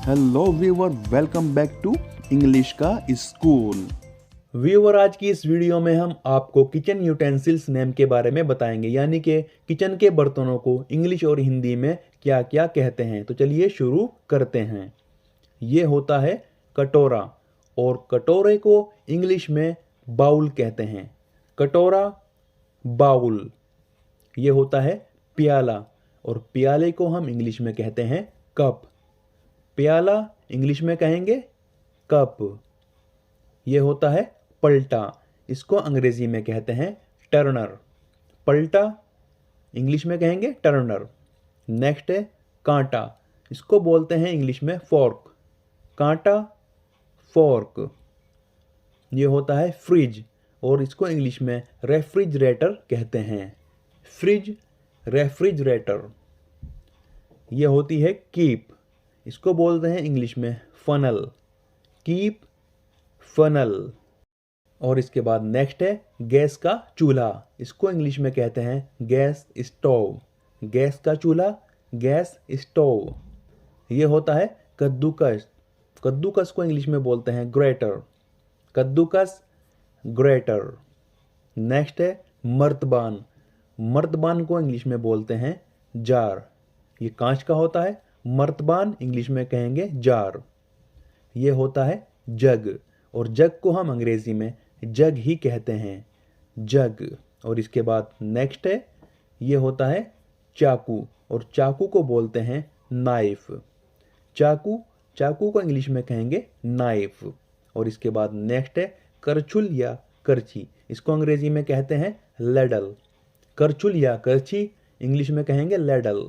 Hello viewer, welcome back to English का school. Viewer, आज की इस वीडियो में हम आपको किचन यूटेंसिल्स नेम के बारे में बताएंगे, यानी कि किचन के बर्तनों को इंग्लिश और हिंदी में क्या क्या कहते हैं। तो चलिए शुरू करते हैं। ये होता है कटोरा, और कटोरे को इंग्लिश में बाउल कहते हैं। कटोरा, बाउल। ये होता है प्याला, और प्याले को हम इंग्लिश में कहते हैं कप। प्याला इंग्लिश में कहेंगे कप। ये होता है पलटा, इसको अंग्रेजी में कहते हैं टर्नर। पलटा इंग्लिश में कहेंगे टर्नर। नेक्स्ट है कांटा, इसको बोलते हैं इंग्लिश में फॉर्क। कांटा, फॉर्क। ये होता है फ्रिज, और इसको इंग्लिश में रेफ्रिजरेटर कहते हैं। Fridge, refrigerator. ये होती है कीप, इसको बोलते हैं इंग्लिश में फनल। Keep, funnel. और इसके बाद नेक्स्ट है गैस का चूल्हा, इसको इंग्लिश में कहते हैं गैस स्टोव। गैस का चूल्हा, गैस स्टोव। ये होता है कद्दूकस। कद्दूकस को इंग्लिश में बोलते हैं ग्रेटर। कद्दूकस, ग्रेटर। नेक्स्ट है मर्तबान। मर्तबान को इंग्लिश में बोलते हैं जार। ये कांच का होता है। मर्तबान इंग्लिश में कहेंगे जार। ये होता है जग, और जग को हम अंग्रेजी में जग ही कहते हैं, जग। और इसके बाद नेक्स्ट है, ये होता है चाकू, और चाकू को बोलते हैं नाइफ। चाकू, चाकू को इंग्लिश में कहेंगे नाइफ। और इसके बाद नेक्स्ट है करछुल या करछी, इसको अंग्रेजी में कहते हैं लेडल। करछुल या करछी इंग्लिश में कहेंगे लेडल।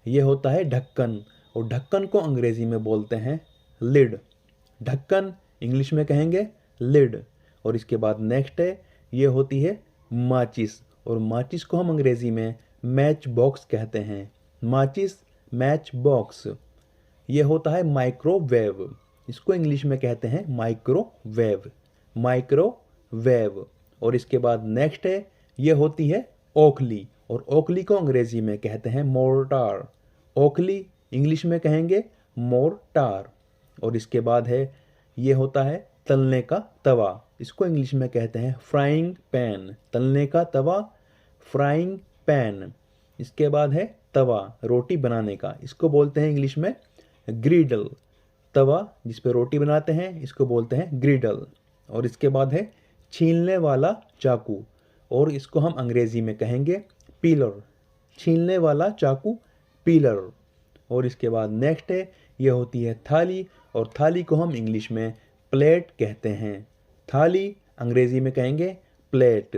ये होता है ढक्कन, और ढक्कन को अंग्रेजी में बोलते हैं लिड। ढक्कन इंग्लिश में कहेंगे लिड। और इसके बाद नेक्स्ट है, ये होती है माचिस, और माचिस को हम अंग्रेजी में मैच बॉक्स कहते हैं। माचिस, मैच बॉक्स। ये होता है माइक्रोवेव, इसको इंग्लिश में कहते हैं माइक्रोवेव। माइक्रोवेव। और इसके बाद नेक्स्ट है, ये होती है ओखली, और ओखली को अंग्रेजी में कहते हैं मोर्टार। ओखली इंग्लिश में कहेंगे मोर्टार। और इसके बाद है, ये होता है तलने का तवा, इसको इंग्लिश में कहते हैं फ्राइंग पैन। तलने का तवा, फ्राइंग पैन। इसके बाद है तवा रोटी बनाने का, इसको बोलते हैं इंग्लिश में ग्रिडल। तवा जिस पे रोटी बनाते हैं, इसको बोलते हैं ग्रिडल। और इसके बाद है छीलने वाला चाकू, और इसको हम अंग्रेजी में कहेंगे पीलर। छीलने वाला चाकू, पीलर। और इसके बाद नेक्स्ट है, ये होती है थाली, और थाली को हम इंग्लिश में प्लेट कहते हैं। थाली अंग्रेजी में कहेंगे प्लेट।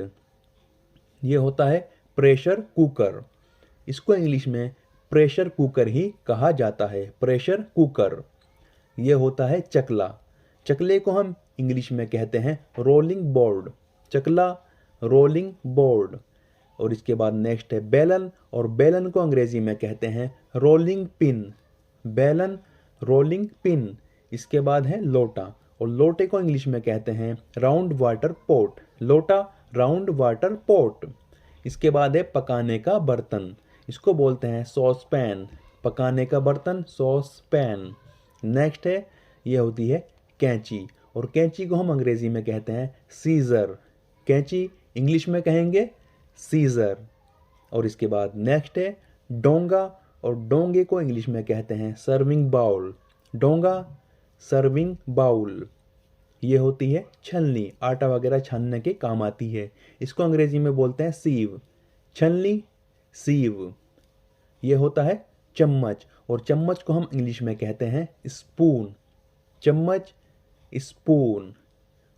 ये होता है प्रेशर कुकर, इसको इंग्लिश में प्रेशर कुकर ही कहा जाता है, प्रेशर कुकर। ये होता है चकला। चकले को हम इंग्लिश में कहते हैं रोलिंग बोर्ड। चकला, रोलिंग बोर्ड। और इसके बाद नेक्स्ट है बेलन, और बेलन को अंग्रेजी में कहते हैं रोलिंग पिन। बेलन, रोलिंग पिन। इसके बाद है लोटा, और लोटे को इंग्लिश में कहते हैं राउंड वाटर पॉट। लोटा, राउंड वाटर पॉट। इसके बाद है पकाने का बर्तन, इसको बोलते हैं सॉस पैन। पकाने का बर्तन, सॉस पैन। नेक्स्ट है, ये होती है कैंची, और कैंची को हम अंग्रेजी में कहते हैं सीजर। कैंची इंग्लिश में कहेंगे सीजर। और इसके बाद नेक्स्ट है डोंगा, और डोंगे को इंग्लिश में कहते हैं सर्विंग बाउल। डोंगा, सर्विंग बाउल। ये होती है छलनी, आटा वगैरह छानने के काम आती है, इसको अंग्रेजी में बोलते हैं सीव। छलनी, सीव। ये होता है चम्मच, और चम्मच को हम इंग्लिश में कहते हैं स्पून। चम्मच, स्पून।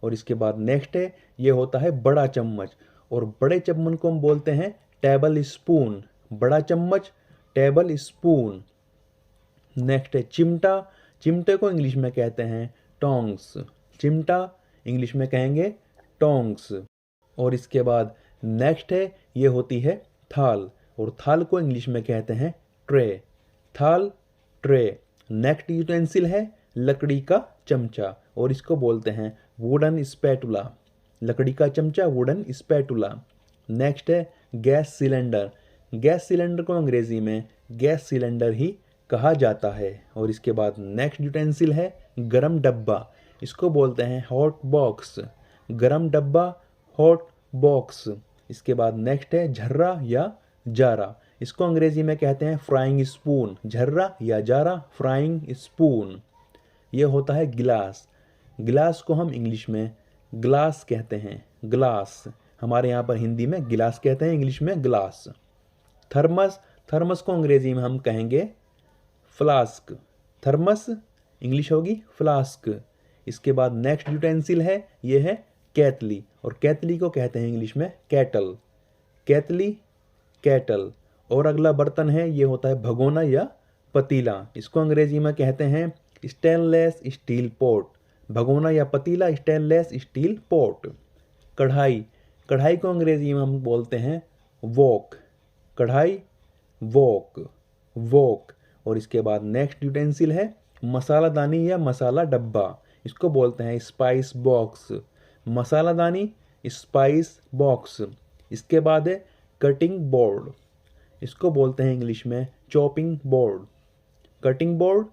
और इसके बाद नेक्स्ट है, ये होता है बड़ा चम्मच, और बड़े चम्मच को हम बोलते हैं टेबल स्पून। बड़ा चम्मच, टेबल स्पून। नेक्स्ट है चिमटा, चिमटे को इंग्लिश में कहते हैं टोंग्स। चिमटा इंग्लिश में कहेंगे टोंग्स। और इसके बाद नेक्स्ट है, ये होती है थाल, और थाल को इंग्लिश में कहते हैं ट्रे। थाल, ट्रे। नेक्स्ट यूटेंसिल है लकड़ी का चमचा, और इसको बोलते हैं वुडन स्पैटुला। लकड़ी का चमचा, वुडन स्पैटुला। नेक्स्ट है गैस सिलेंडर। गैस सिलेंडर को अंग्रेजी में गैस सिलेंडर ही कहा जाता है। और इसके बाद नेक्स्ट यूटेंसिल है गरम डब्बा, इसको बोलते हैं हॉट बॉक्स। गरम डब्बा, हॉट बॉक्स। इसके बाद नेक्स्ट है झर्रा या जारा, इसको अंग्रेजी में कहते हैं फ्राइंग स्पून। झर्रा या जारा, फ्राइंग स्पून। ये होता है गिलास, गिलास को हम इंग्लिश में ग्लास कहते हैं। ग्लास, हमारे यहाँ पर हिंदी में गिलास कहते हैं, इंग्लिश में ग्लास। थर्मस, थर्मस को अंग्रेजी में हम कहेंगे फ्लास्क। थर्मस इंग्लिश होगी फ्लास्क। इसके बाद नेक्स्ट यूटेंसिल है, ये है कैतली, और कैतली को कहते हैं इंग्लिश में कैटल। कैतली, कैटल। और अगला बर्तन है, ये होता है भगोना या पतीला, इसको अंग्रेजी में कहते हैं स्टेनलेस स्टील पॉट। भगोना या पतीला, स्टेनलेस स्टील पॉट। कढ़ाई, कढ़ाई को अंग्रेजी में हम बोलते हैं वॉक। कढ़ाई, वॉक, वॉक। और इसके बाद नेक्स्ट यूटेंसिल है मसालादानी या मसाला डब्बा, इसको बोलते हैं स्पाइस बॉक्स। मसालादानी, स्पाइस बॉक्स। इसके बाद है कटिंग बोर्ड, इसको बोलते हैं इंग्लिश में chopping board. Cutting board,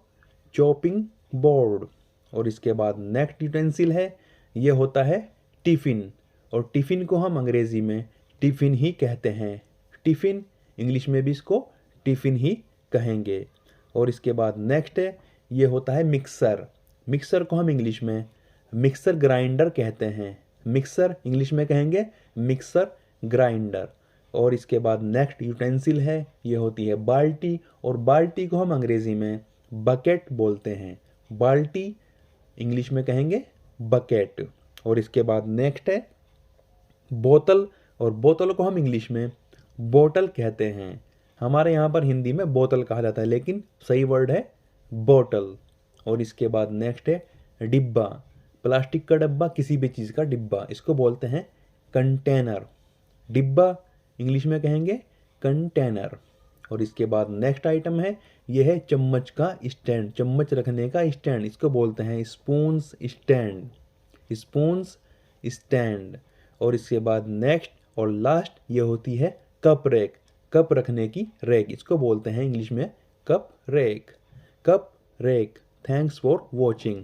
chopping board. और इसके बाद नेक्स्ट यूटेंसिल है, ये होता है टिफ़िन, और टिफ़िन को हम अंग्रेज़ी में टिफ़िन ही कहते हैं। टिफ़िन, इंग्लिश में भी इसको टिफ़िन ही कहेंगे। और इसके बाद नेक्स्ट है, ये होता है मिक्सर। मिक्सर को हम इंग्लिश में मिक्सर ग्राइंडर कहते हैं। मिक्सर इंग्लिश में कहेंगे मिक्सर ग्राइंडर। और इसके बाद नेक्स्ट यूटेंसिल है, ये होती है बाल्टी, और बाल्टी को हम अंग्रेज़ी में बकेट बोलते हैं। बाल्टी इंग्लिश में कहेंगे बकेट। और इसके बाद नेक्स्ट है बोतल, और बोतल को हम इंग्लिश में बोतल कहते हैं। हमारे यहाँ पर हिंदी में बोतल कहा जाता है, लेकिन सही वर्ड है बोतल। और इसके बाद नेक्स्ट है डिब्बा, प्लास्टिक का डब्बा, किसी भी चीज़ का डिब्बा, इसको बोलते हैं कंटेनर। डिब्बा इंग्लिश में कहेंगे कंटेनर। और इसके बाद नेक्स्ट आइटम है, ये है चम्मच का स्टैंड, चम्मच रखने का स्टैंड, इसको बोलते हैं स्पून्स स्टैंड। Spoons stand. और इसके बाद नेक्स्ट और लास्ट ये होती है कप रैक, कप रखने की रैक, इसको बोलते हैं इंग्लिश में cup rack. Cup rack. Thanks for watching.